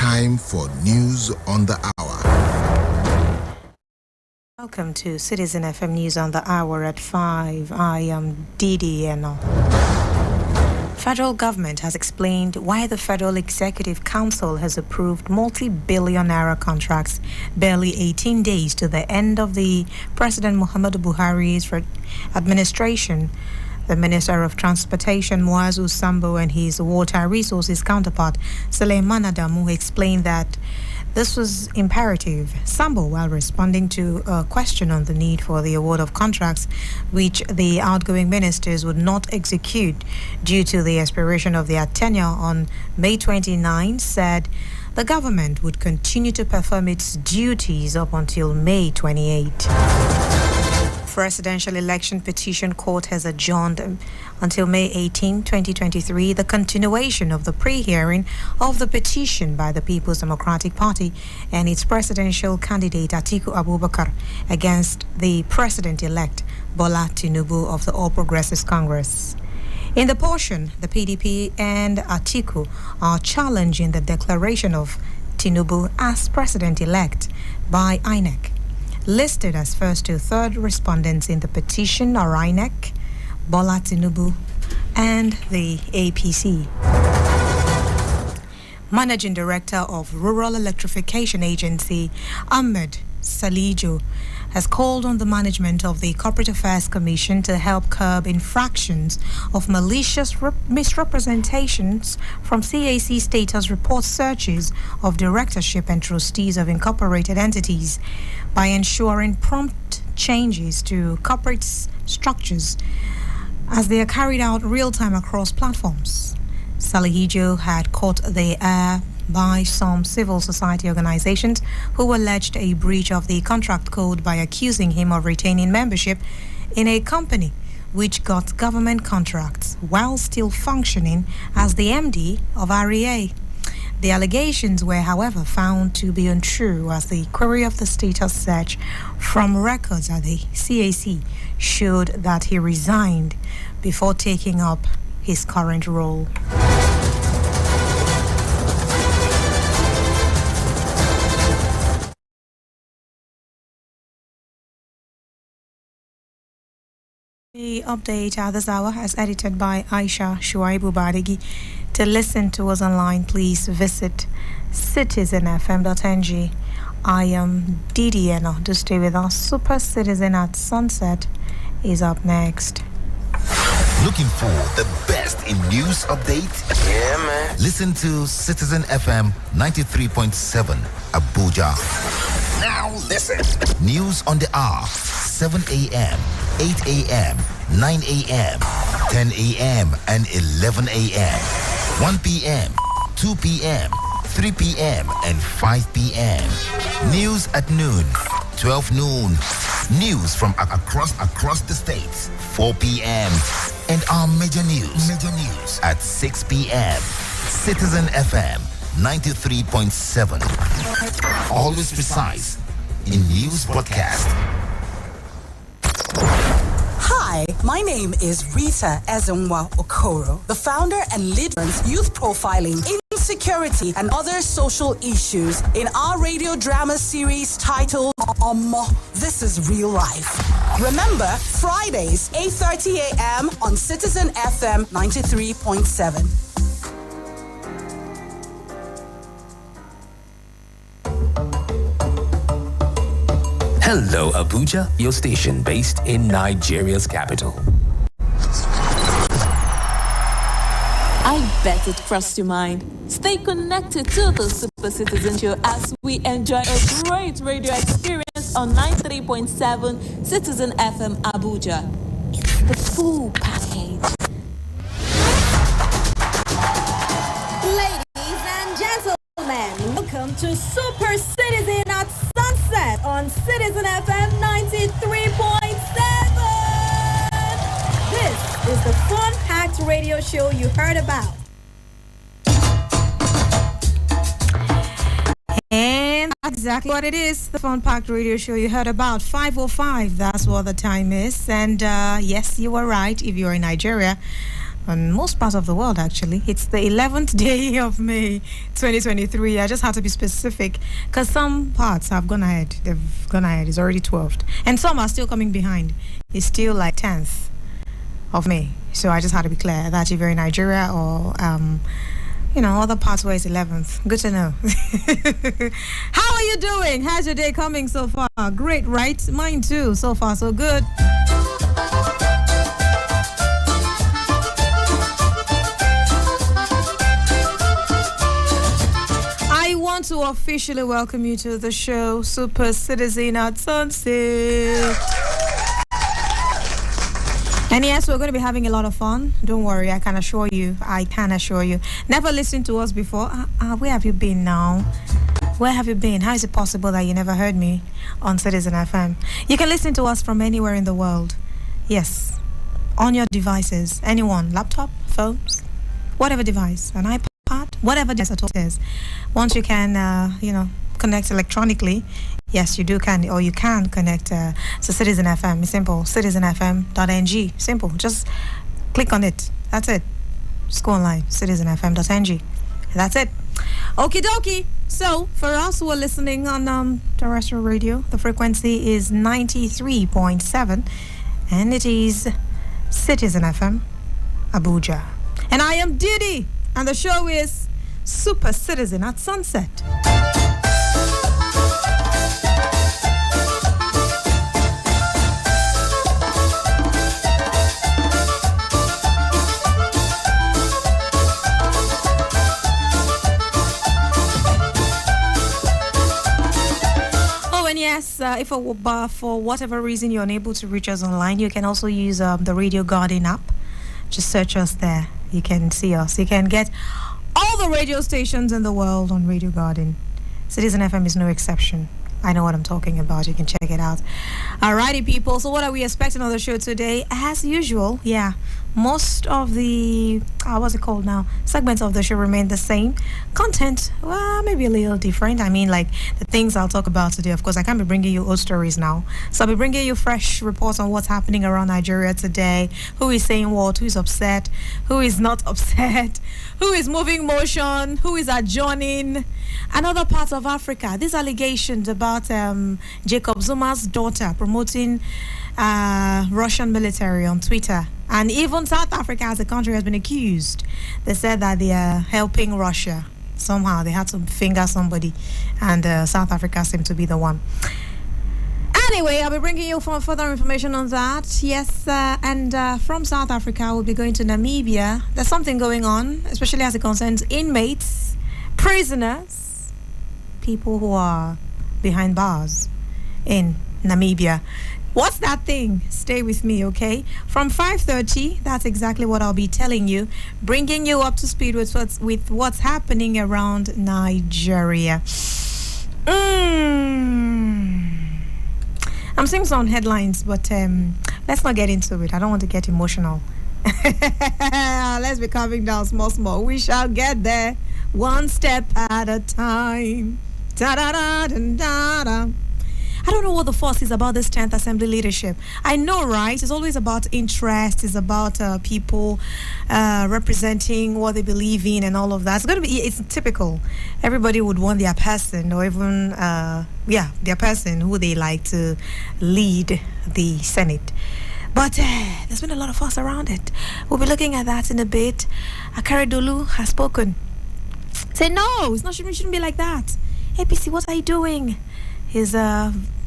Time for news on the hour. Welcome to Citizen FM News on the Hour at 5. I am Didi Eno. Federal government has explained why the Federal Executive Council has approved multi-billion naira contracts barely 18 days to the end of the President Muhammadu Buhari's administration. The Minister of Transportation, Muazu Sambo, and his water resources counterpart, Suleiman Adamu, explained that this was imperative. Sambo, while responding to a question on the need for the award of contracts, which the outgoing ministers would not execute due to the expiration of their tenure on May 29, said the government would continue to perform its duties up until May 28. Presidential election petition court has adjourned until May 18, 2023, the continuation of the pre-hearing of the petition by the People's Democratic Party and its presidential candidate Atiku Abubakar against the president-elect Bola Tinubu of the All Progressives Congress. In the portion, the PDP and Atiku are challenging the declaration of Tinubu as president-elect by INEC. Listed as first to third respondents in the petition are INEC, Bola Tinubu, and the APC. Managing Director of Rural Electrification Agency, Ahmed Salijo, has called on the management of the Corporate Affairs Commission to help curb infractions of malicious misrepresentations from CAC status report searches of directorship and trustees of incorporated entities by ensuring prompt changes to corporate structures as they are carried out real-time across platforms. Salihijo had caught the air by some civil society organizations who alleged a breach of the contract code by accusing him of retaining membership in a company which got government contracts while still functioning as the MD of REA. The allegations were, however, found to be untrue as the query of the status search from records at the CAC showed that he resigned before taking up his current role. The update at this hour is edited by Aisha Shuaibu Badegi. To listen to us online, please visit citizenfm.ng. I am Didi Eno. Do stay with us. Super Citizen at Sunset is up next. Looking for the best in news updates? Yeah, man. Listen to Citizen FM 93.7 Abuja. Now listen. News on the hour, 7 a.m., 8 a.m., 9 a.m., 10 a.m., and 11 a.m., 1 p.m., 2 p.m., 3 p.m., and 5 p.m. News at noon, 12 noon. News from across the states, 4 p.m. And our major news at 6 p.m. Citizen FM 93.7. Always precise in news broadcast. Hi, my name is Rita Ezenwa Okoro, the founder and leader of youth profiling, insecurity, and other social issues in our radio drama series titled Omo, This is Real Life. Remember, Fridays, 8:30 a.m. on Citizen FM 93.7. Hello, Abuja, your station based in Nigeria's capital. I bet it crossed your mind. Stay connected to the Super Citizen Show as we enjoy a great radio experience on 93.7 Citizen FM Abuja. It's the full package. Ladies and gentlemen, welcome to Super Citizen at Sunset on Citizen FM 93.7. This is the fun-packed radio show you heard about. And that's exactly what it is, the fun-packed radio show you heard about. 5:05, that's what the time is. And yes, you were right. If you're in Nigeria, on most parts of the world, actually. It's the 11th day of May 2023. I just had to be specific because some parts have gone ahead. They've gone ahead. It's already 12th. And some are still coming behind. It's still like 10th of May. So I just had to be clear that if you're in Nigeria or, other parts where it's 11th. Good to know. How are you doing? How's your day coming so far? Great, right? Mine too. So far, so good. I want to officially welcome you to the show, Super Citizen at Sunset. And yes, we're going to be having a lot of fun. Don't worry, I can assure you. Never listened to us before. Where have you been now? Where have you been? How is it possible that you never heard me on Citizen FM? You can listen to us from anywhere in the world. Yes, on your devices. Anyone, laptop, phones, whatever device, an iPad, whatever device at all it is. Once you can, connect electronically, yes, you can connect to Citizen FM. It's simple, citizenfm.ng. Simple, just click on it. That's it. Just go online, citizenfm.ng. That's it. Okie dokie. So, for us who are listening on terrestrial radio, the frequency is 93.7, and it is Citizen FM, Abuja. And I am Didi, and the show is Super Citizen at Sunset. Yes, if for whatever reason you're unable to reach us online, you can also use the Radio Garden app. Just search us there. You can see us. You can get all the radio stations in the world on Radio Garden. Citizen FM is no exception. I know what I'm talking about. You can check it out. Alrighty, people. So what are we expecting on the show today? As usual, most of the segments of the show remain the same. Content, well, maybe a little different. I mean, like the things I'll talk about today. Of course, I can't be bringing you old stories now, so I'll be bringing you fresh reports on what's happening around Nigeria today. Who is saying what? Who is upset? Who is not upset? Who is moving motion? Who is adjourning? And other parts of Africa. These allegations about Jacob Zuma's daughter promoting Russian military on Twitter. And even South Africa as a country has been accused. They said that they are helping Russia. Somehow they had to finger somebody, and South Africa seemed to be the one. Anyway, I'll be bringing you further information on that. Yes, and from South Africa, we'll be going to Namibia. There's something going on, especially as it concerns inmates, prisoners, people who are behind bars in Namibia. What's that thing? Stay with me, okay? From 5:30, that's exactly what I'll be telling you, bringing you up to speed with what's happening around Nigeria. I'm seeing some headlines, but let's not get into it. I don't want to get emotional. Let's be calming down small. We shall get there one step at a time. Da-da-da-da-da-da. I don't know what the fuss is about this 10th Assembly leadership. I know, right? It's always about interest. It's about people representing what they believe in and all of that. It's typical. Everybody would want their person, or even, their person who they like to lead the Senate. But there's been a lot of fuss around it. We'll be looking at that in a bit. Akaredolu has spoken. Say, no, it shouldn't be like that. APC, what are you doing? His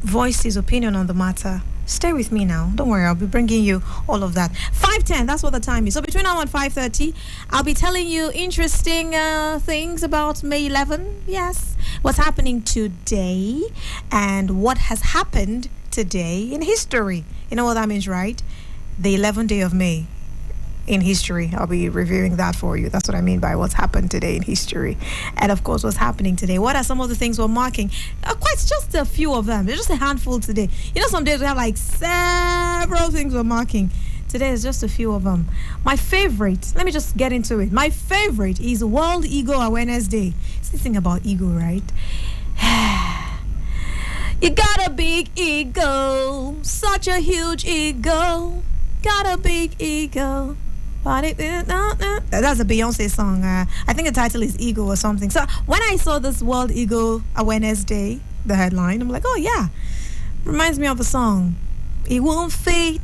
voiced his opinion on the matter. Stay with me now. Don't worry, I'll be bringing you all of that. 5:10, that's what the time is. So between now and 5:30, I'll be telling you interesting things about May 11. Yes, what's happening today and what has happened today in history. You know what that means, right? The 11th day of May in history. I'll be reviewing that for you. That's what I mean by what's happened today in history. And of course, what's happening today. What are some of the things we're marking? Quite just a few of them. There's just a handful today. You know, some days we have like several things we're marking. Today is just a few of them. My favorite, let me just get into it. My favorite is World Ego Awareness Day. It's this thing about ego, right? You got a big ego, such a huge ego. Got a big ego. That's a Beyonce song. I think the title is Ego or something. So when I saw this World Ego Awareness Day, the headline, I'm like, oh yeah, reminds me of the song. It won't fade.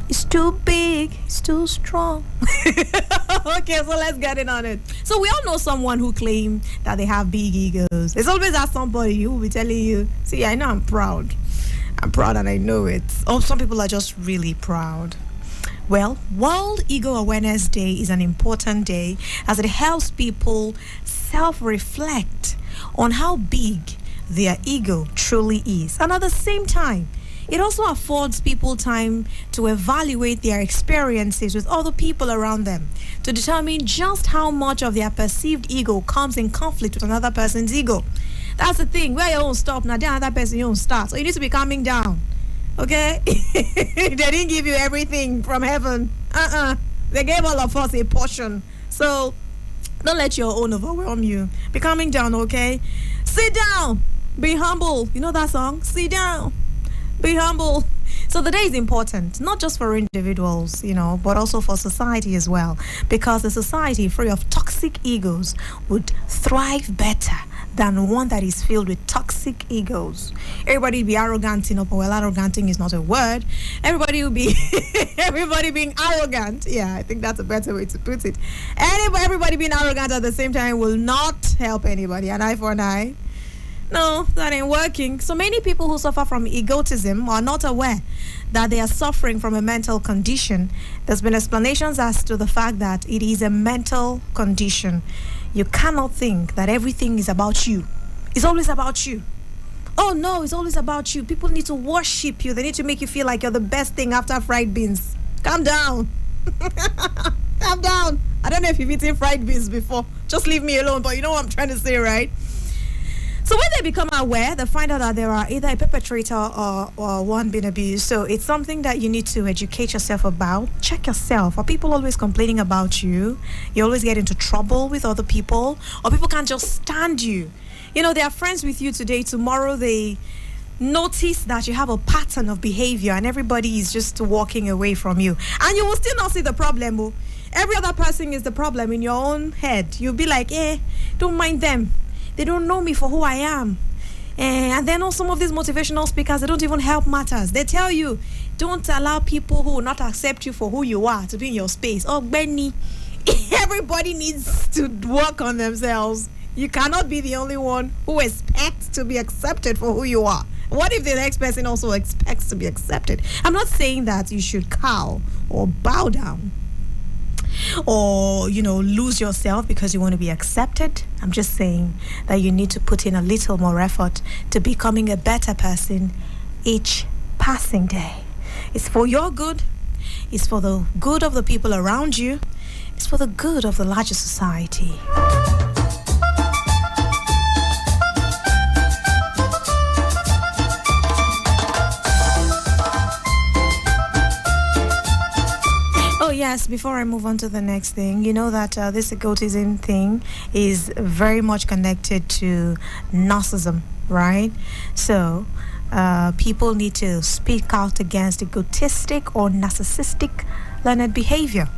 It's too big. It's too strong. Okay, so let's get in on it. So we all know someone who claim that they have big egos. There's always that somebody who will be telling you, see, I know I'm proud. I'm proud and I know it. Or some people are just really proud. Well, World Ego Awareness Day is an important day as it helps people self-reflect on how big their ego truly is. And at the same time, it also affords people time to evaluate their experiences with other people around them to determine just how much of their perceived ego comes in conflict with another person's ego. That's the thing. Where you won't stop, now the other person you won't start. So you need to be calming down. Okay? They didn't give you everything from heaven. They gave all of us a portion. So don't let your own overwhelm you. Be calming down, okay? Sit down. Be humble. You know that song? Sit down. Be humble. So the day is important, not just for individuals, but also for society as well. Because a society free of toxic egos would thrive better than one that is filled with toxic egos. Everybody be arrogant, but well, arroganting is not a word. Everybody will be everybody being arrogant. Yeah, I think that's a better way to put it. Everybody being arrogant at the same time will not help anybody. An eye for an eye. No, that ain't working. So many people who suffer from egotism are not aware that they are suffering from a mental condition. There's been explanations as to the fact that it is a mental condition. You cannot think that everything is about you. It's always about you. Oh no, it's always about you. People need to worship you. They need to make you feel like you're the best thing after fried beans. Calm down. Calm down. I don't know if you've eaten fried beans before. Just leave me alone. But you know what I'm trying to say, right? So when they become aware, they find out that there are either a perpetrator or one being abused. So it's something that you need to educate yourself about. Check yourself. Are people always complaining about you? You always get into trouble with other people? Or people can't just stand you? They are friends with you today. Tomorrow they notice that you have a pattern of behavior and everybody is just walking away from you. And you will still not see the problem. Every other person is the problem in your own head. You'll be like, don't mind them. They don't know me for who I am. And then some of these motivational speakers, they don't even help matters. They tell you, don't allow people who will not accept you for who you are to be in your space. Oh, Benny, everybody needs to work on themselves. You cannot be the only one who expects to be accepted for who you are. What if the next person also expects to be accepted? I'm not saying that you should cow or bow down or lose yourself because you want to be accepted. I'm just saying that you need to put in a little more effort to becoming a better person each passing day. It's for your good. It's for the good of the people around you. It's for the good of the larger society. Yes, before I move on to the next thing, you know that this egotism thing is very much connected to narcissism, right? So people need to speak out against egotistic or narcissistic learned behavior.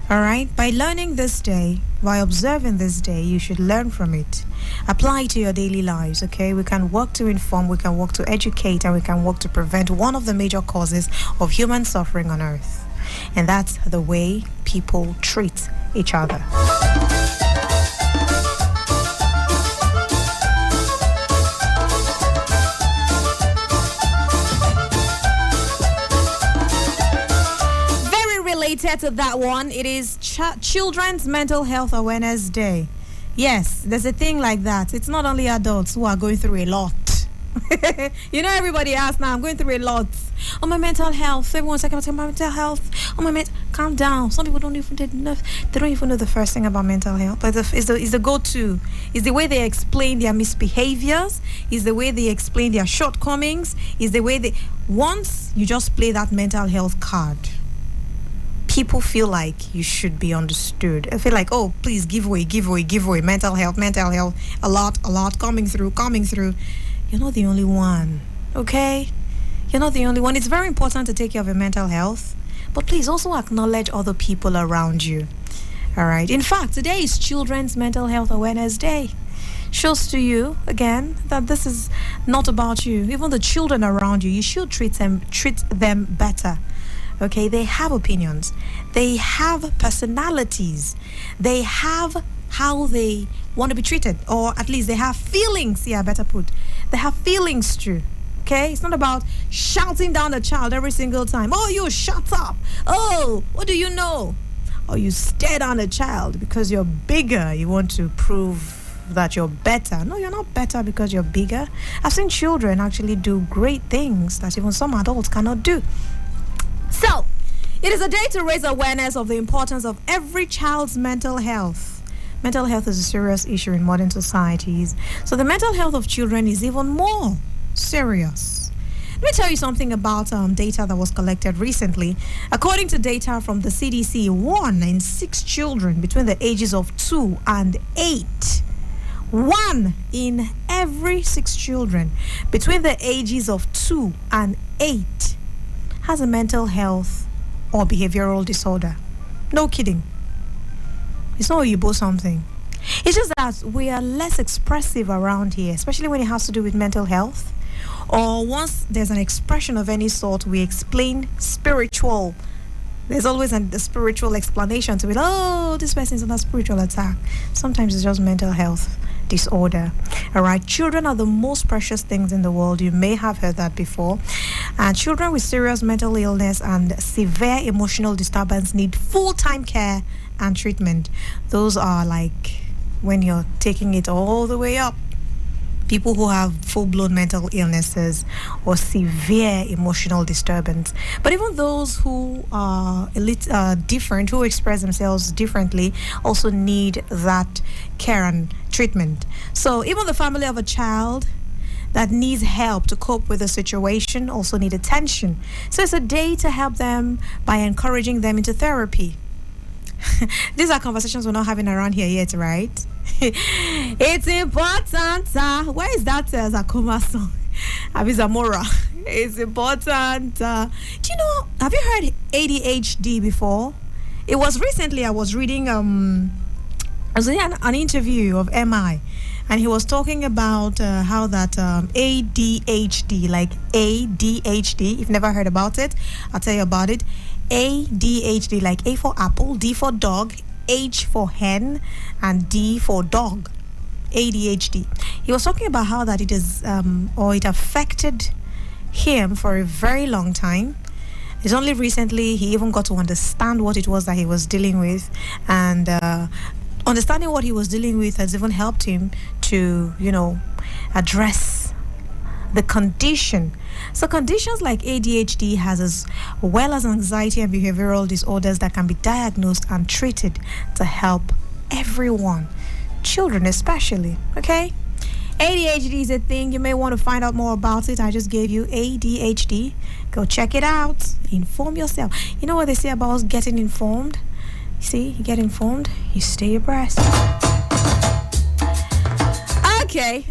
All right? By learning this day, by observing this day, you should learn from it. Apply it to your daily lives, okay? We can work to inform, we can work to educate, and we can work to prevent one of the major causes of human suffering on earth. And that's the way people treat each other. Very related to that one, it is Children's Mental Health Awareness Day. Yes, there's a thing like that. It's not only adults who are going through a lot. Everybody asks now, I'm going through a lot. On my mental health. Everyone's talking about my mental health. Calm down. Some people don't even know the first thing about mental health. But it's the go-to. It's the way they explain their misbehaviors. It's the way they explain their shortcomings. It's the way once you just play that mental health card, people feel like you should be understood. I feel like, oh, please give away. Mental health. A lot coming through. You're not the only one, okay? You're not the only one. It's very important to take care of your mental health, but please also acknowledge other people around you. All right. In fact, today is Children's Mental Health Awareness Day. Shows to you again that this is not about you. Even the children around you, you should treat them better. Okay, they have opinions, they have personalities, they have how they want to be treated, or at least they have feelings. Yeah, better put, they have feelings too. Okay, it's not about shouting down a child every single time. Oh, you shut up. Oh, what do you know? Or you stare down a child because you're bigger. You want to prove that you're better. No, you're not better because you're bigger. I've seen children actually do great things that even some adults cannot do. So, it is a day to raise awareness of the importance of every child's mental health. Mental health is a serious issue in modern societies. So the mental health of children is even more serious. Let me tell you something about data that was collected recently. According to data from the CDC, 1 in 6 children between the ages of 2 and 8, 1 in every 6 children between the ages of 2 and 8 has a mental health or behavioral disorder. No kidding. It's not Oyibo something. It's just that we are less expressive around here, especially when it has to do with mental health. Or once there's an expression of any sort, we explain spiritual. There's always a spiritual explanation to it. Oh, this person's under spiritual attack. Sometimes it's just mental health disorder. All right, children are the most precious things in the world. You may have heard that before. And children with serious mental illness and severe emotional disturbance need full-time care and treatment. Those are like when you're taking it all the way up. People who have full-blown mental illnesses or severe emotional disturbance. But even those who are different, who express themselves differently, also need that care and treatment. So even the family of a child that needs help to cope with the situation also need attention. So it's a day to help them by encouraging them into therapy. These are conversations we're not having around here yet, right? It's important. Where is that Zakuma song? Abizamora. It's important. Do you know, have you heard ADHD before? It was recently, I was reading an interview of MI, and he was talking about how that ADHD, like ADHD, if you've never heard about it, I'll tell you about it. ADHD, like A for apple, D for dog, H for hen, and D for dog. ADHD. He was talking about how that it is, or it affected him for a very long time. It's only recently he even got to understand what it was that he was dealing with, and understanding what he was dealing with has even helped him to, address the condition. So conditions like ADHD has as well as anxiety and behavioral disorders that can be diagnosed and treated to help everyone, children especially. Okay, ADHD is a thing. You may want to find out more about it. I just gave you ADHD. Go check it out. Inform yourself. You know what they say about getting informed? See, you get informed, you stay abreast. Okay,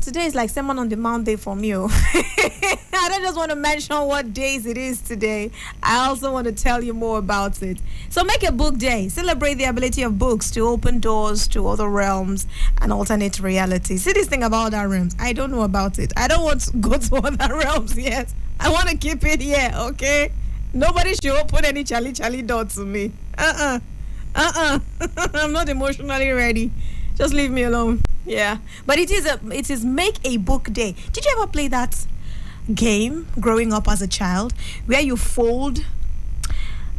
today is like Sermon on the Mount Day for me. I don't just want to mention what days it is today. I also want to tell you more about it. So make a book day. Celebrate the ability of books to open doors to other realms and alternate realities. See this thing about other realms. I don't know about it. I don't want to go to other realms yet. I want to keep it here, okay? Nobody should open any Charlie door to me. I'm not emotionally ready. Just leave me alone. Yeah, but it is make a book day. Did you ever play that game growing up as a child where you fold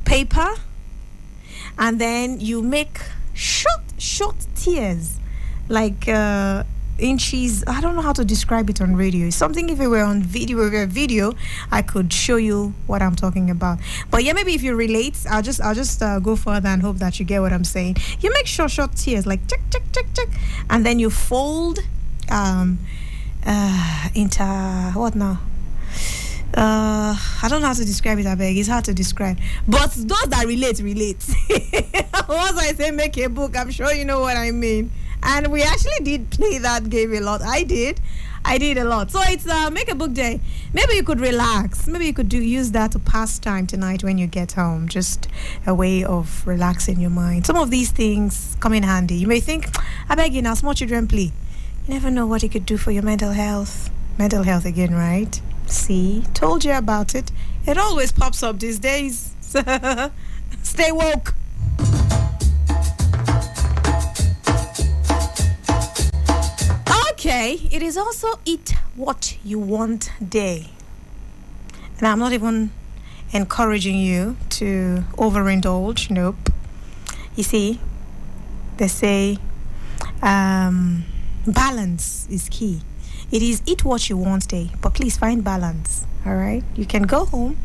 paper and then you make short tears, like inches? I don't know how to describe it on radio. It's something, if it were on video, I could show you what I'm talking about. But yeah, maybe if you relate, I'll just go further and hope that you get what I'm saying. You make short tears, like check, and then you fold into what now? I don't know how to describe it. I beg. It's hard to describe. But those that relate. Once I say make a book, I'm sure you know what I mean. And we actually did play that game a lot. I I did a lot. So it's make a book day. Maybe you could relax. Maybe you could use that to pass time tonight when you get home. Just a way of relaxing your mind. Some of these things come in handy. You may think, I beg you now, small children play. You never know what it could do for your mental health. Mental health again, right? See, told you about it. It always pops up these days. Stay woke. Okay, it is also Eat What You Want Day. And I'm not even encouraging you to overindulge. Nope. You see, they say balance is key. It is Eat What You Want Day, but please find balance. All right? You can go home,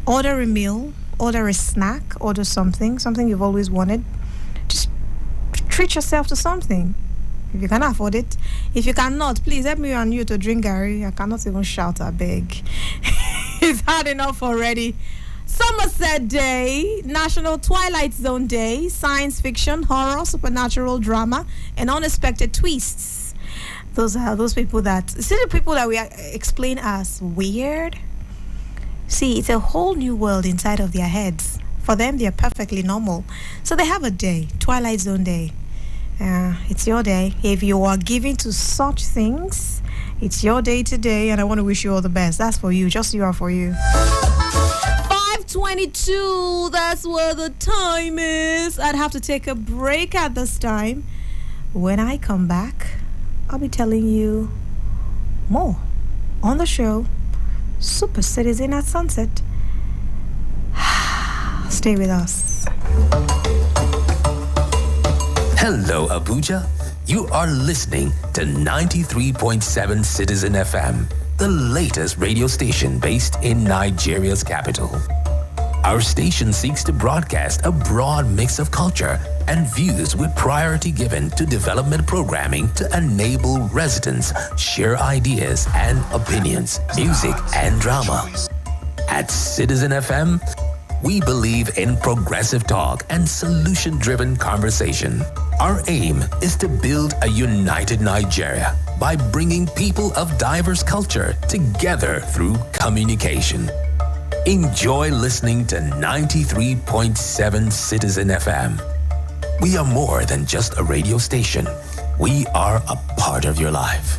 order a meal, order a snack, order something you've always wanted. Just treat yourself to something. If you can afford it. If you cannot, please help me and you to drink Gary. I cannot even shout, I beg. It's hard enough already. Somerset Day, National Twilight Zone Day, science fiction, horror, supernatural drama, and unexpected twists. Those are those people that, see the people that we explain as weird? See, it's a whole new world inside of their heads. For them, they're perfectly normal. So they have a day, Twilight Zone Day. It's your day. If you are giving to such things, it's your day today, and I want to wish you all the best. That's for you. Just you are for you. 5:22. That's where the time is. I'd have to take a break at this time. When I come back, I'll be telling you more on the show Super Citizen at Sunset. Stay with us. Hello, Abuja. You are listening to 93.7 Citizen FM, the latest radio station based in Nigeria's capital. Our station seeks to broadcast a broad mix of culture and views with priority given to development programming to enable residents share ideas and opinions, music and drama. At Citizen FM, we believe in progressive talk and solution-driven conversation. Our aim is to build a united Nigeria by bringing people of diverse culture together through communication. Enjoy listening to 93.7 Citizen FM. We are more than just a radio station. We are a part of your life.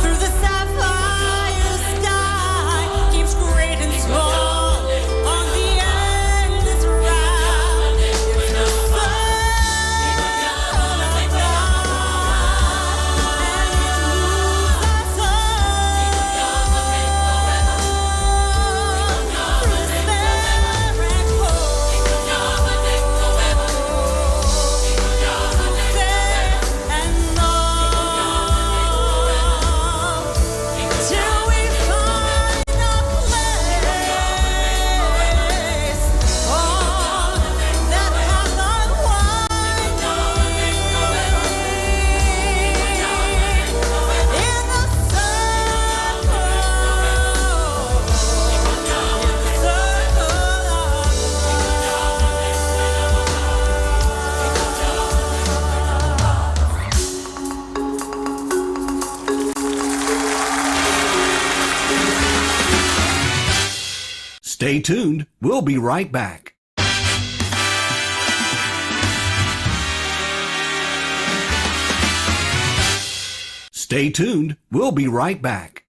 Through the Stay tuned. We'll be right back. Stay tuned. We'll be right back.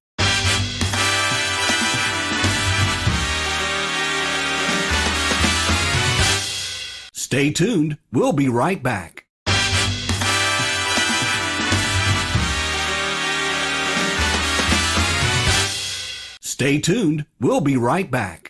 Stay tuned. We'll be right back. Stay tuned. We'll be right back.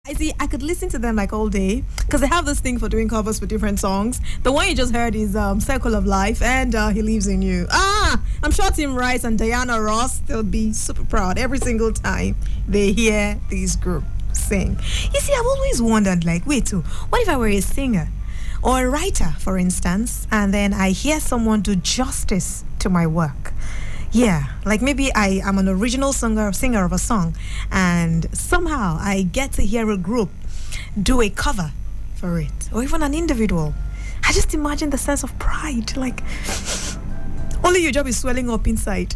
I see, I could listen to them like all day because they have this thing for doing covers for different songs. The one you just heard is Circle of Life and He Lives in You. I'm sure Tim Rice and Diana Ross, they'll be super proud every single time they hear this group sing. You see, I've always wondered, like, wait, what if I were a singer or a writer, for instance, and then I hear someone do justice to my work? Yeah, like maybe I am an original singer of a song, and somehow I get to hear a group do a cover for it, or even an individual. I just imagine the sense of pride, like only your job is swelling up inside.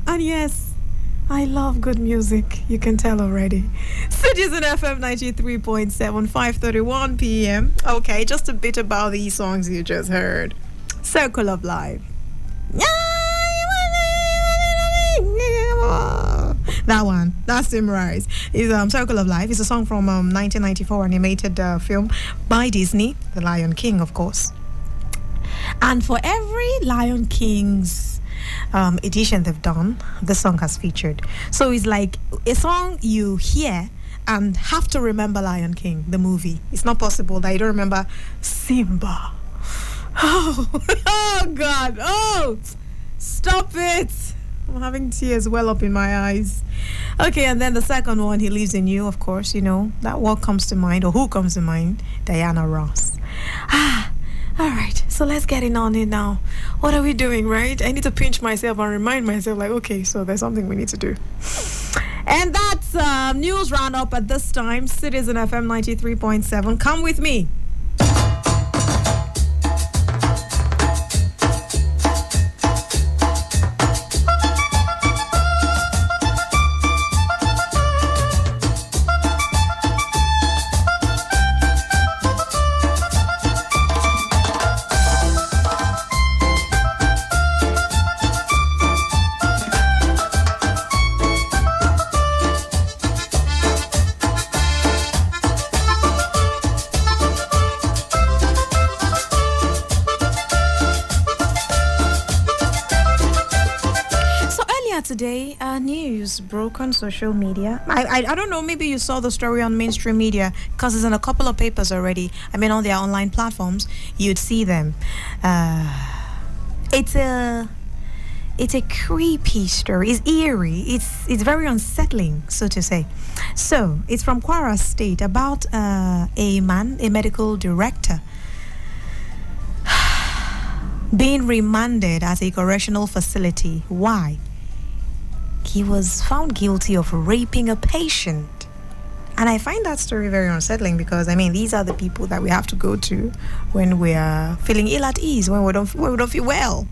And yes, I love good music, you can tell already. Citizen FM 93.7, 5:31 p.m. Okay, just a bit about these songs you just heard. Circle of Life. That one, that's Tim Rice. Is Circle of Life. It's a song from 1994 animated film by Disney, The Lion King, of course. And for every Lion King's edition they've done, the song has featured. So it's like a song you hear and have to remember Lion King, the movie. It's not possible that you don't remember Simba. Oh God. Oh, stop it. I'm having tears well up in my eyes. Okay, and then the second one, He Lives in You, of course, that what comes to mind, or who comes to mind? Diana Ross. All right, so let's get on it now. What are we doing, right? I need to pinch myself and remind myself, like, okay, so there's something we need to do. And that's news roundup at this time. Citizen FM 93.7. Come with me. Today, news broke on social media. I don't know, maybe you saw the story on mainstream media because it's in a couple of papers already. I mean, on their online platforms, you'd see them. It's a creepy story. It's eerie. It's very unsettling, so to say. So, it's from Kwara State about a medical director being remanded at a correctional facility. Why? He was found guilty of raping a patient. And I find that story very unsettling because, I mean, these are the people that we have to go to when we are feeling ill at ease, when we don't feel well,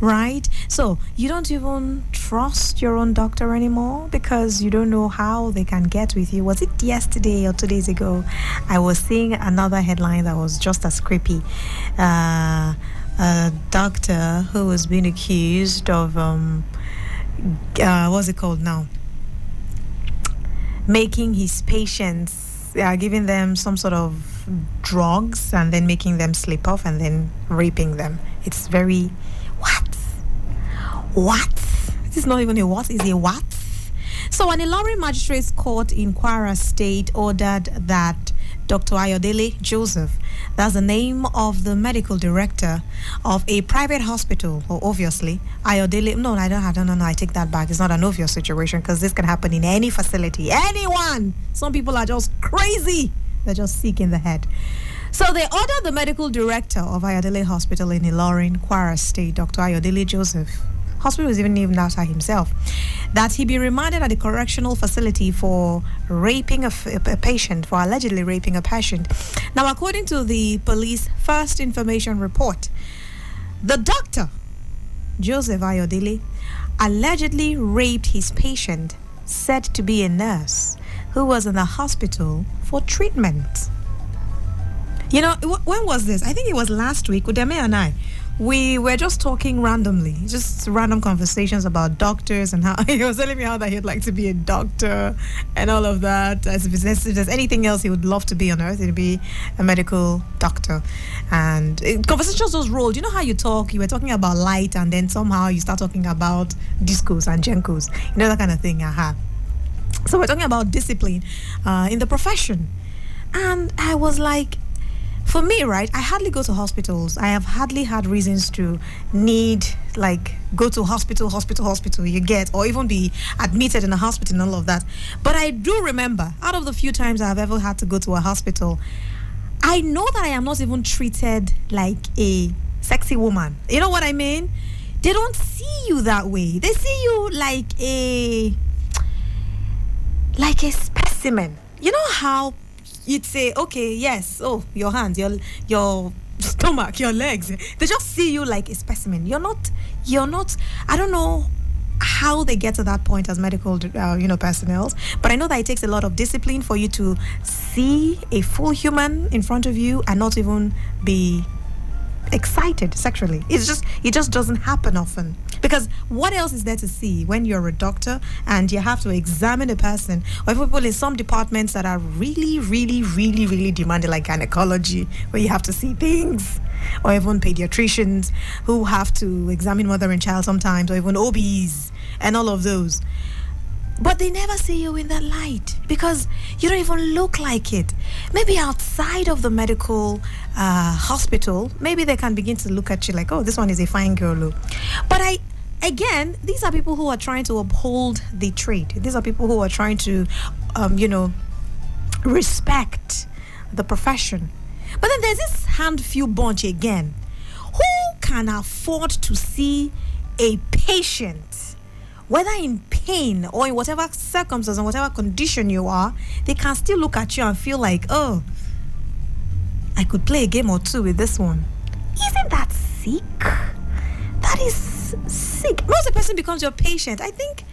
right? So you don't even trust your own doctor anymore because you don't know how they can get with you. Was it yesterday or 2 days ago? I was seeing another headline that was just as creepy. A doctor who was being accused of what's it called now? Making his patients, giving them some sort of drugs and then making them sleep off and then raping them. It's very, what? This is not even a what, it's a what? So an Ilorin Magistrates Court in Kwara State ordered that Dr. Ayodele Joseph, that's the name of the medical director of a private hospital, or obviously, Ayodele, no, I take that back. It's not an obvious situation because this can happen in any facility, anyone. Some people are just crazy. They're just sick in the head. So they ordered the medical director of Ayodele Hospital in Ilorin, Kwara State, Dr. Ayodele Joseph, hospital is even named after himself, that he be remanded at the correctional facility for raping a patient, for allegedly raping a patient. Now, according to the police first information report, the doctor, Joseph Ayodele, allegedly raped his patient, said to be a nurse, who was in the hospital for treatment. You know, when was this? I think it was last week, Udeme and I. We were just talking randomly, just random conversations about doctors and how he was telling me how that he'd like to be a doctor and all of that. As if there's anything else he would love to be on earth, it'd be a medical doctor. And conversations just rolled. You know how you talk? You were talking about light and then somehow you start talking about discos and genkos. You know, that kind of thing. So we're talking about discipline in the profession. And I was like, for me, right, I hardly go to hospitals. I have hardly had reasons to need, like, go to hospital, you get, or even be admitted in a hospital and all of that. But I do remember, out of the few times I've ever had to go to a hospital, I know that I am not even treated like a sexy woman. You know what I mean? They don't see you that way. They see you like a specimen. You know how you'd say, okay, yes, oh, your hands, your stomach, your legs. They just see you like a specimen. You're not, I don't know how they get to that point as medical, personnel, but I know that it takes a lot of discipline for you to see a full human in front of you and not even be excited sexually. It just doesn't happen often, because what else is there to see when you're a doctor and you have to examine a person, or people in some departments that are really, really, really, really demanding, like gynecology, where you have to see things, or even pediatricians who have to examine mother and child sometimes, or even OBs and all of those. But they never see you in that light because you don't even look like it. Maybe outside of the medical hospital, maybe they can begin to look at you like, oh, this one is a fine girl. But again, these are people who are trying to uphold the trade. These are people who are trying to, respect the profession. But then there's this handful bunch again who can afford to see a patient, whether in pain or in whatever circumstance or whatever condition you are, they can still look at you and feel like, oh, I could play a game or two with this one. Isn't that sick? That is sick. Once a person becomes your patient, I think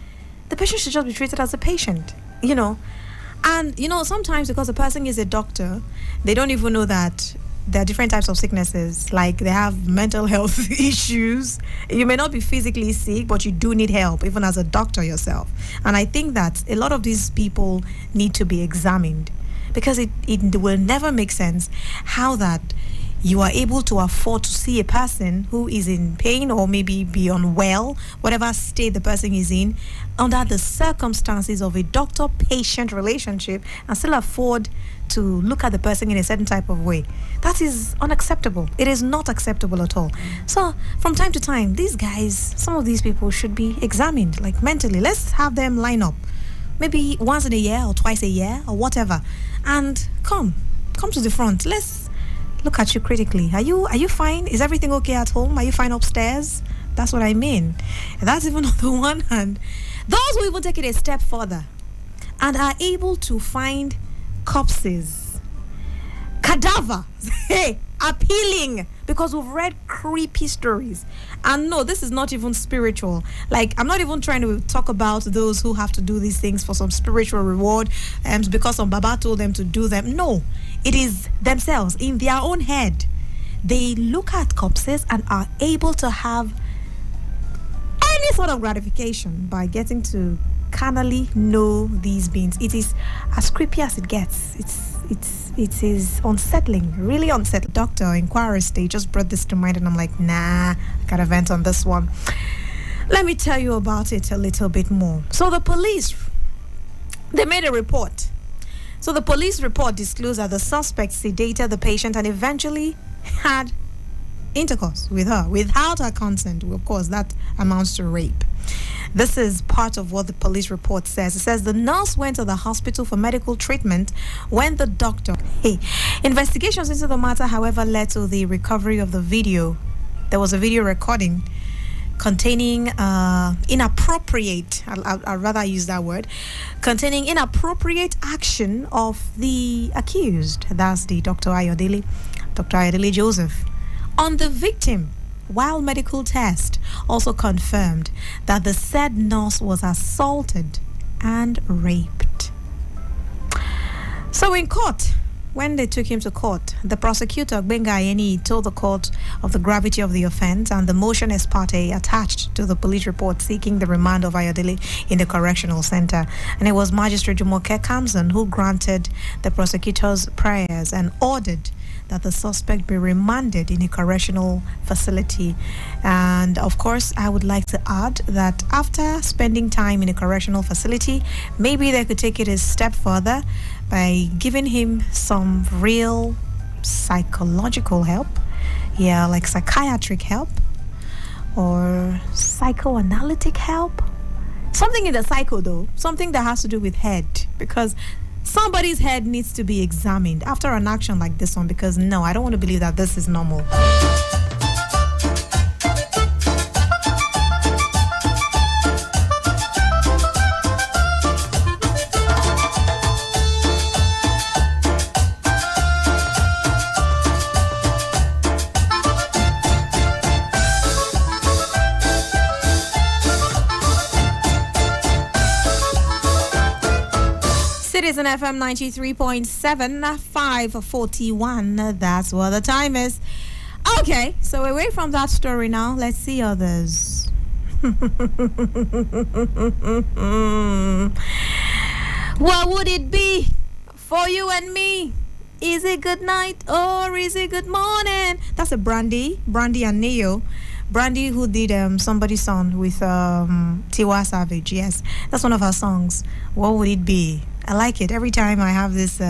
the patient should just be treated as a patient, And, sometimes because a person is a doctor, they don't even know that there are different types of sicknesses. Like they have mental health issues. You may not be physically sick, but you do need help, even as a doctor yourself. And I think that a lot of these people need to be examined, because it will never make sense how that you are able to afford to see a person who is in pain or maybe be unwell, whatever state the person is in, under the circumstances of a doctor-patient relationship, and still afford to look at the person in a certain type of way. That is unacceptable. It is not acceptable at all. So from time to time, these guys, some of these people should be examined, like mentally. Let's have them line up, maybe once in a year or twice a year or whatever, and come to the front. Let's look at you critically. Are you fine? Is everything okay at home? Are you fine upstairs? That's what I mean. And that's even on the one hand. Those who even take it a step further and are able to find corpses, cadavers, appealing, because we've read creepy stories. And no, this is not even spiritual. Like, I'm not even trying to talk about those who have to do these things for some spiritual reward, because some Baba told them to do them. No, it is themselves, in their own head. They look at corpses and are able to have any sort of gratification by getting to carnally know these beings. It is as creepy as it gets. It is unsettling, really unsettling. Doctor inquiries, they just brought this to mind, and I'm like, nah, I gotta vent on this one. Let me tell you about it a little bit more. So the police, they made a report. So the police report disclosed that the suspect sedated the patient and eventually had intercourse with her without her consent. Of course, that amounts to rape. This is part of what the police report says. It says the nurse went to the hospital for medical treatment when the doctor... Investigations into the matter, however, led to the recovery of the video. There was a video recording containing inappropriate, I'd rather use that word, containing inappropriate action of the accused. That's the Dr. Ayodele Joseph, on the victim, while medical test also confirmed that the said nurse was assaulted and raped. So in court, when they took him to court, the prosecutor, Gbenga Ayeni, told the court of the gravity of the offense and the motion ex parte attached to the police report seeking the remand of Ayodele in the correctional center. And it was Magistrate Jumoke Kamson who granted the prosecutor's prayers and ordered that the suspect be remanded in a correctional facility. And of course, I would like to add that after spending time in a correctional facility, maybe they could take it a step further by giving him some real psychological help, like psychiatric help or psychoanalytic help. Something in the psycho though, something that has to do with head, because somebody's head needs to be examined after an action like this one, because no, I don't want to believe that this is normal. Citizen FM 93.7, 5:41. That's what the time is. Okay, so away from that story now, let's see others. What would it be for you and me? Is it good night or is it good morning? That's a Brandy and Neo. Brandy, who did Somebody's Song with Tiwa Savage. Yes, that's one of her songs. What would it be? I like it. Every time I have this,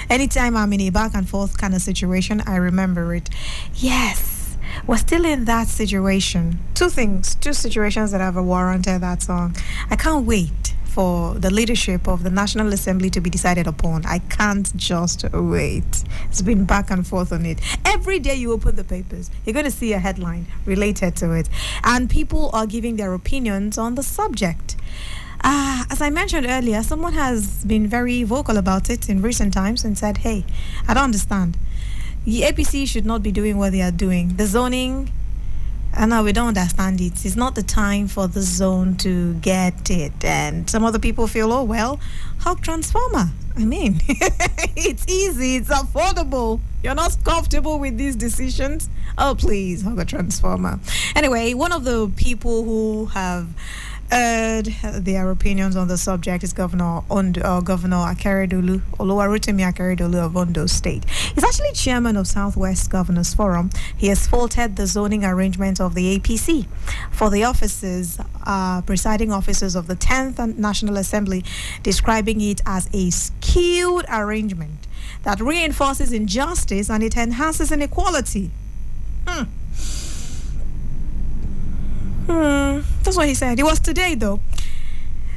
anytime I'm in a back and forth kind of situation, I remember it. Yes, we're still in that situation. Two situations that have warranted that song. I can't wait for the leadership of the National Assembly to be decided upon. I can't just wait. It's been back and forth on it. Every day you open the papers, you're going to see a headline related to it. And people are giving their opinions on the subject. As I mentioned earlier, someone has been very vocal about it in recent times and said, hey, I don't understand. The APC should not be doing what they are doing. The zoning, no, we don't understand it. It's not the time for the zone to get it. And some other people feel, oh, well, hug transformer. I mean, it's easy, it's affordable. You're not comfortable with these decisions? Oh, please, hug a transformer. Anyway, one of the people who have heard their opinions on the subject is Governor Akeredolu, Oluwarotimi Akeredolu of Ondo State. He's actually chairman of Southwest Governors Forum. He has faulted the zoning arrangement of the APC for the officers, presiding officers of the 10th National Assembly, describing it as a skewed arrangement that reinforces injustice and it enhances inequality. That's what he said. It was today, though,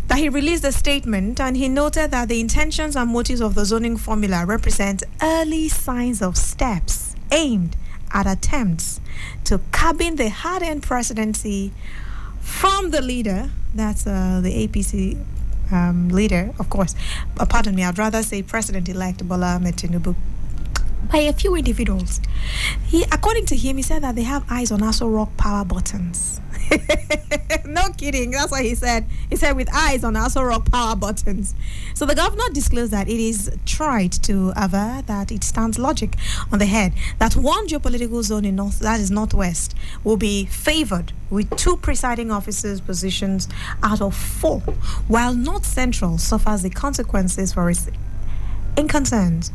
that he released a statement, and he noted that the intentions and motives of the zoning formula represent early signs of steps aimed at attempts to cabin the hard-earned presidency from the leader, that's the APC leader, of course. Pardon me, I'd rather say President-elect Bola Ahmed Tinubu, by a few individuals. According to him, he said that they have eyes on Aso Rock power buttons. No kidding, that's what he said. He said with eyes on Aso Rock power buttons. So the governor disclosed that it is tried to aver that it stands logic on the head that one geopolitical zone in north, that is northwest, will be favored with 2 presiding officers' positions out of 4, while North Central suffers the consequences for its innocence,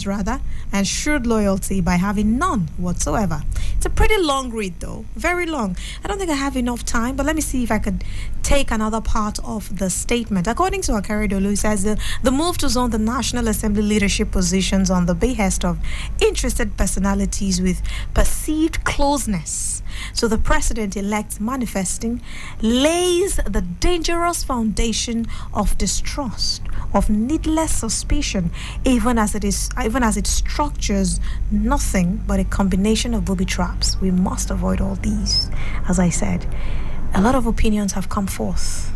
rather, and shrewd loyalty by having none whatsoever. It's a pretty long read, though, very long. I don't think I have enough time, but let me see if I could take another part of the statement. According to Akeredolu, he says the move to zone the National Assembly leadership positions on the behest of interested personalities with perceived closeness to the president-elect manifesting lays the dangerous foundation of distrust, of needless suspicion, even as it structures nothing but a combination of booby traps. We must avoid all these. As I said, a lot of opinions have come forth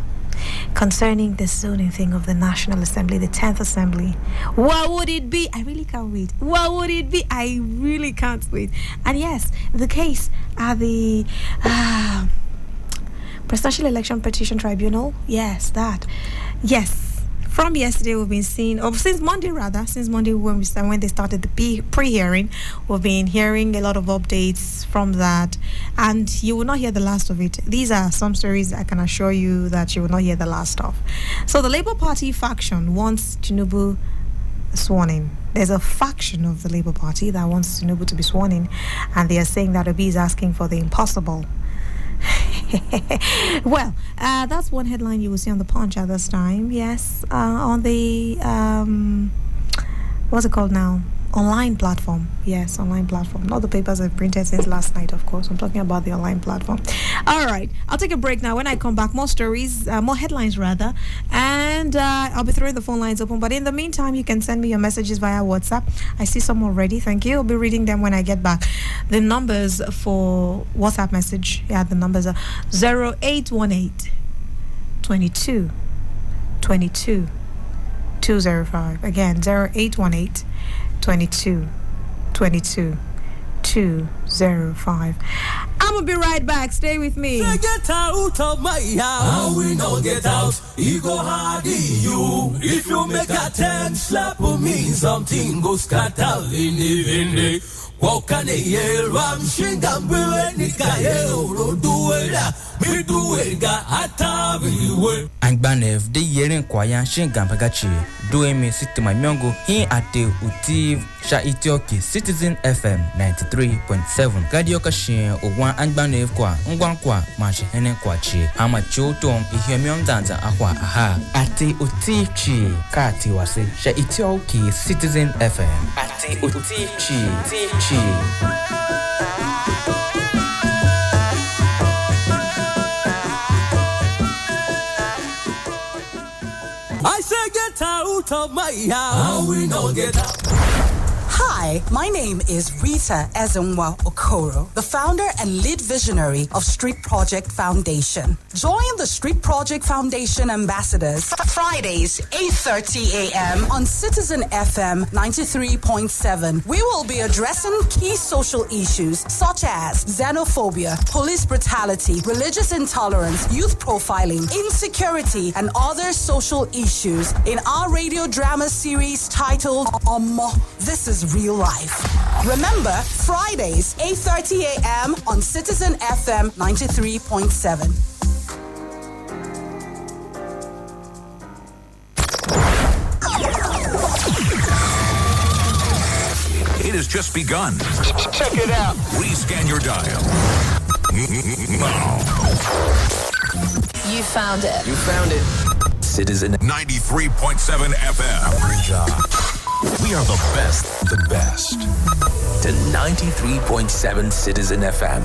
concerning the zoning thing of the National Assembly, the 10th Assembly. What would it be? I really can't wait. What would it be? I really can't wait. And yes, the case at the Presidential Election Petition Tribunal. Yes, that. Yes. From yesterday, we've been seeing, or since Monday when they started the pre-hearing, we've been hearing a lot of updates from that, and you will not hear the last of it. These are some stories I can assure you that you will not hear the last of. So the Labour Party faction wants Tinubu sworn in. There's a faction of the Labour Party that wants Tinubu to be sworn in, and they are saying that Obi is asking for the impossible. Well, that's one headline you will see on the Punch at this time. Yes, on the what's it called now? Online platform. Yes, online platform. Not the papers I've printed since last night, of course. I'm talking about the online platform. All right, I'll take a break now. When I come back, more stories, more headlines rather, and I'll be throwing the phone lines open. But in the meantime, you can send me your messages via WhatsApp. I see some already. Thank you. I'll be reading them when I get back. The numbers for WhatsApp message, the numbers are 0818 22 22 205. Again, 0818 22 22 205. I'm gonna be right back. Stay with me. Get out of my house. We no get out. You go hard you. If you make a 10 slap on me, something goes scatter in the Wakane ye ram shingam we nikaye duela mi duega atabiwe Angbanev de yeren kwayan shingam pagachi doing me sit my miongo here at the utiv sha itioki Citizen FM 93.7 radio kashin owan Angbanev kwa ngwan kwa machi hene kwachi ama chotom ihemion danza akwa aha ati utichi kati wase sha itioki Citizen FM ati utichi tichi get out of my house. How we no get out. Hi, my name is Rita Ezenwa Okoro, the founder and lead visionary of Street Project Foundation. Join the Street Project Foundation ambassadors Fridays, 8:30 a.m. on Citizen FM 93.7. We will be addressing key social issues such as xenophobia, police brutality, religious intolerance, youth profiling, insecurity, and other social issues in our radio drama series titled Omo, This is Real Life. Remember, Fridays, 8:30 a.m. on Citizen FM 93.7. It has just begun. Check it out. Rescan your dial. Now. You found it. You found it. Citizen 93.7 FM. Abuja. We are the best. The best. to 93.7 Citizen FM,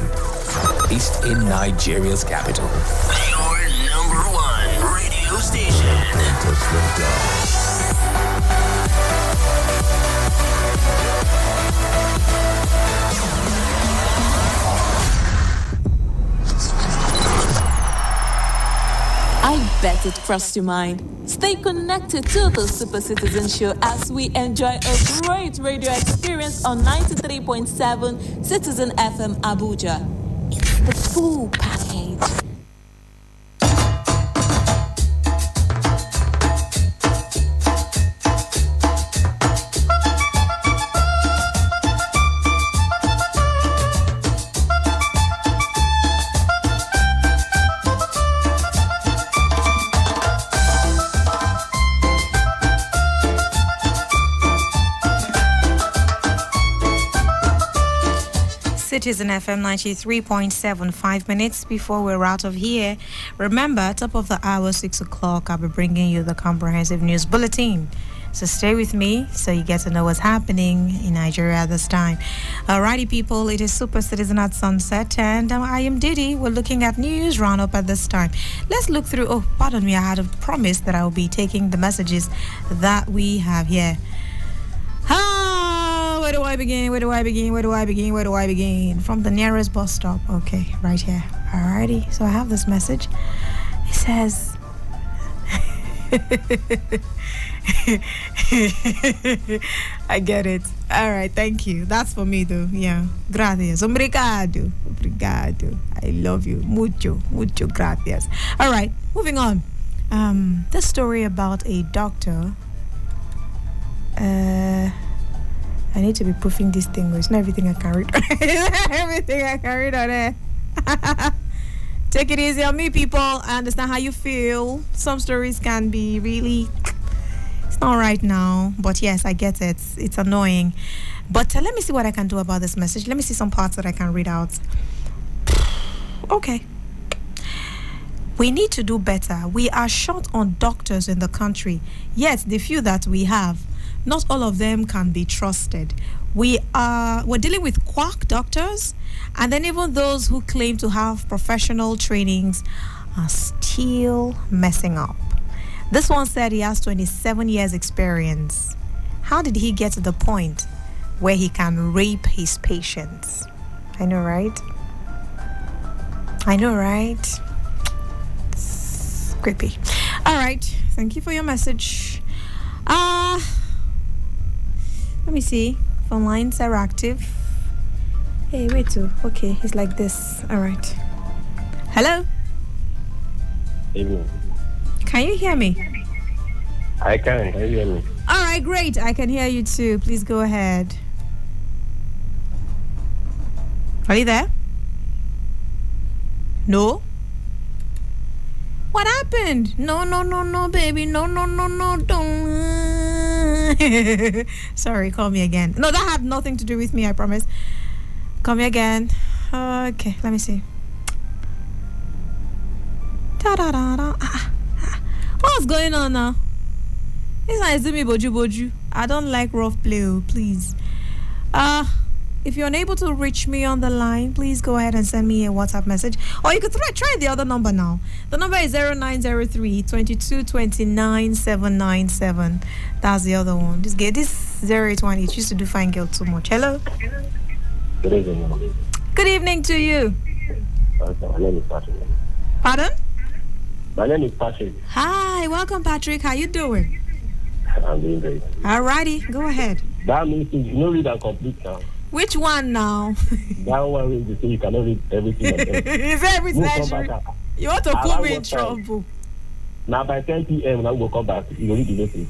based in Nigeria's capital. Your number one radio station. I bet it crossed your mind. Stay connected to the Super Citizen Show as we enjoy a great radio experience on 93.7 Citizen FM Abuja. It's the full package. Citizen FM 93.7, 5 minutes before we're out of here. Remember, top of the hour, 6 o'clock, I'll be bringing you the comprehensive news bulletin. So stay with me so you get to know what's happening in Nigeria at this time. Alrighty, people, it is Super Citizen at Sunset, and I am Didi. We're looking at news roundup at this time. Let's look through. Oh, pardon me, I had a promise that I will be taking the messages that we have here. Where do I begin? Where do I begin? Where do I begin? Where do I begin? From the nearest bus stop. Okay, right here. Alrighty. So I have this message. It says, I get it. All right, thank you. That's for me, though. Yeah. Gracias. Obrigado. Obrigado. I love you. Mucho. Mucho gracias. All right, moving on. This story about a doctor. I need to be proofing this thing. It's not everything I can read. Everything I can read on it. Take it easy on me, people. I understand how you feel. Some stories can be really... It's not right now. But yes, I get it. It's annoying. But let me see what I can do about this message. Let me see some parts that I can read out. Okay. We need to do better. We are short on doctors in the country. Yet, the few that we have, not all of them can be trusted. We're dealing with quack doctors, and then even those who claim to have professional trainings are still messing up. This one said he has 27 years experience. How did he get to the point where he can rape his patients? I know, right? I know, right? It's creepy. All right. Thank you for your message. Let me see. Phone lines are active. Hey, wait too. Okay, it's like this. All right. Hello? Evening. Can you hear me? I can. Can you hear me? All right, great. I can hear you too. Please go ahead. Are you there? No? What happened? No, baby. No, don't. Sorry, call me again. No, that had nothing to do with me, I promise. Call me again. Okay, let me see. What's going on now? This one is doing me boju. I don't like rough play, please. if you're unable to reach me on the line, please go ahead and send me a WhatsApp message. Or you could try the other number now. The number is 0903 22 29 797. That's the other one. This 081. It used to do fine girl too much. Hello. Good evening. Good evening to you. My name is Patrick. Pardon? My name is Patrick. Hi, welcome, Patrick. How you doing? I'm doing great. Alrighty, go ahead. That means you know read and complete now. Which one now? That one is to say you cannot read everything. Is everything? You want to put me in trouble? Now by 10 p.m. now we'll come back. You will read the message.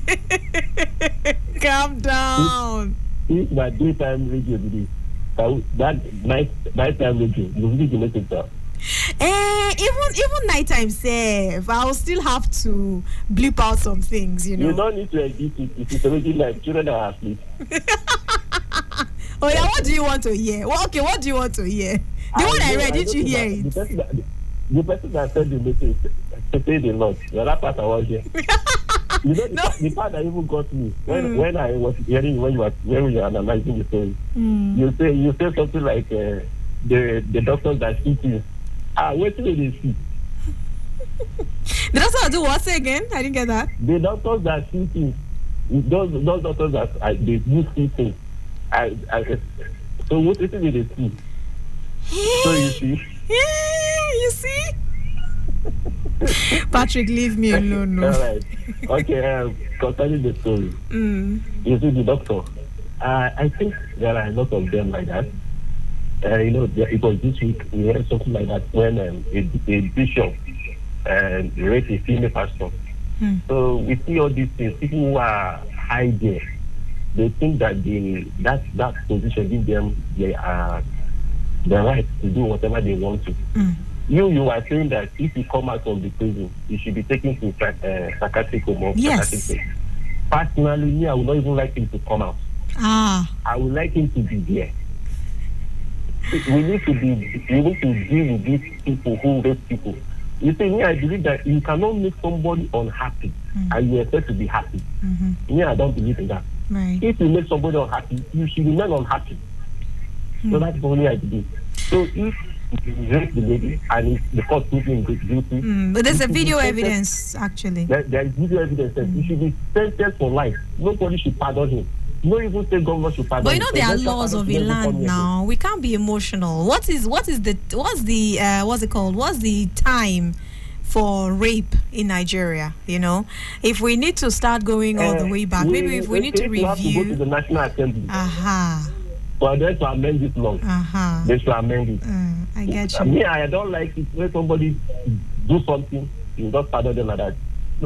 Calm down. If my daytime radio today, that nighttime radio, you will read the message, sir. Even nighttime safe, I'll still have to bleep out some things, you know. You don't need to edit it. It is already like children are asleep. Oh yeah, what do you want to hear? Well, okay, what do you want to hear? The one I read, did you hear it? The person that said the message said a lot. The other part I was here. You know, the part that even got me when I was hearing when you were analyzing the story. You say something like the doctors that see things. What do they see? The doctors do what? Say again? I didn't get that. The doctors that see things. Those doctors that they do see things. So what is it they see? So you see? You see? Patrick, leave me alone. No. All right. Okay, concerning the story. You see the doctor. I think there are a lot of them like that. You know, it was this week we heard something like that when a bishop raped a female pastor. So we see all these things. People who are high there, they think that that position gives them the right to do whatever they want to. You are saying that if you come out of the prison, you should be taken to psychiatric home or psychiatric. Personally, me, I would not even like him to come out. I would like him to be there. We need to deal with these people who rape people. You see, me, I believe that you cannot make somebody unhappy and you expect to be happy. Me, I don't believe in that. Right. If you make somebody unhappy, you should remain unhappy. So that's the only I believe. So if you rape the lady and if the court proves him guilty, but there's a video evidence actually. There is video evidence that he should be sentenced for life. Nobody should pardon him. No even say government should pardon. But you know there are laws of the land now. We can't be emotional. What's the time for rape in Nigeria? You know, if we need to start going all the way back, maybe if we need to review. Have to go to the National Assembly. For them to amend this law. They should amend it. I get you. Me, I don't like it when somebody do something, you just pardon them like that.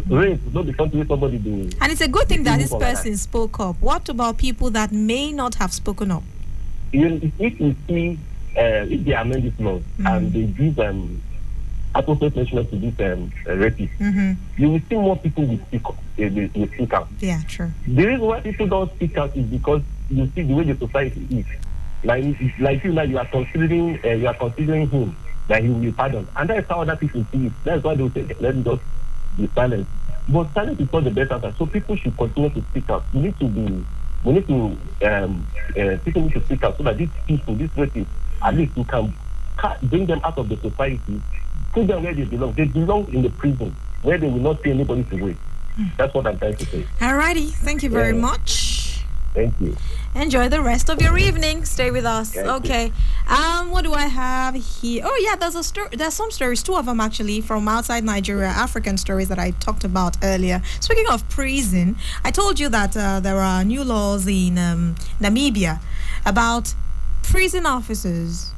Rape, not the country somebody do. And it's a good thing that this person spoke up. What about people that may not have spoken up? If you see, if they amend this law and they give appropriate punishment to this rapist, you will see more people will speak out. Yeah, true. The reason why people don't speak out is because you see the way the society is. Like you, like you are considering him that he will be pardoned, and that's how other people see it. That's why they will say, let me just be silent. But silence is not the best answer. So people should continue to speak out. People need to speak out so that these people, these rapists, at least you can bring them out of the society, put them where they belong. They belong in the prison where they will not pay anybody to wait. That's what I'm trying to say. Alrighty, thank you very much. Thank you. Enjoy the rest of your evening. Stay with us. Okay. What do I have here? Oh yeah, there's some stories, two of them actually, from outside Nigeria, African stories that I talked about earlier. Speaking of prison, I told you that there are new laws in Namibia about prison officers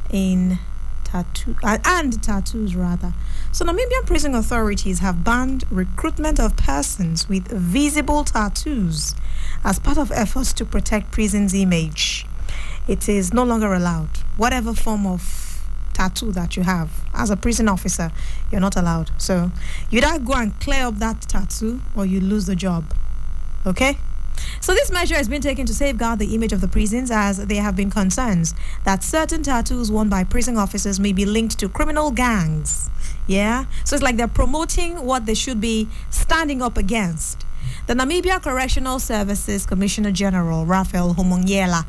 in tattoos rather. So Namibian prison authorities have banned recruitment of persons with visible tattoos as part of efforts to protect prison's image. It is no longer allowed. Whatever form of tattoo that you have as a prison officer, you're not allowed. So you either go and clear up that tattoo or you lose the job. Okay? So this measure has been taken to safeguard the image of the prisons, as there have been concerns that certain tattoos worn by prison officers may be linked to criminal gangs. Yeah? So it's like they're promoting what they should be standing up against. The Namibia Correctional Services Commissioner General, Raphael Homonyela,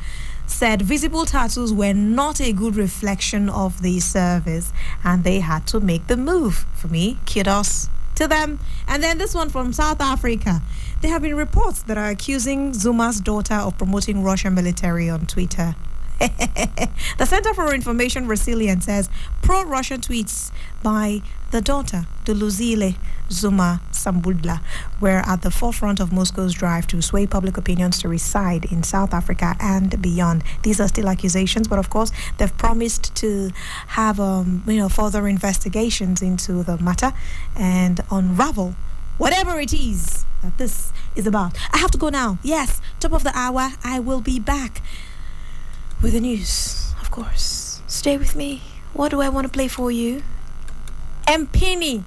said visible tattoos were not a good reflection of the service and they had to make the move. For me, kudos to them. And then this one from South Africa. There have been reports that are accusing Zuma's daughter of promoting Russian military on Twitter. The Center for Information Resilience says pro-Russian tweets by the daughter, Duluzile Zuma Sambudla, were at the forefront of Moscow's drive to sway public opinions to reside in South Africa and beyond. These are still accusations, but of course they've promised to have further investigations into the matter and unravel whatever it is that this is about. I have to go now. Yes, top of the hour. I will be back with the news, of course. Stay with me. What do I want to play for you? Mpini.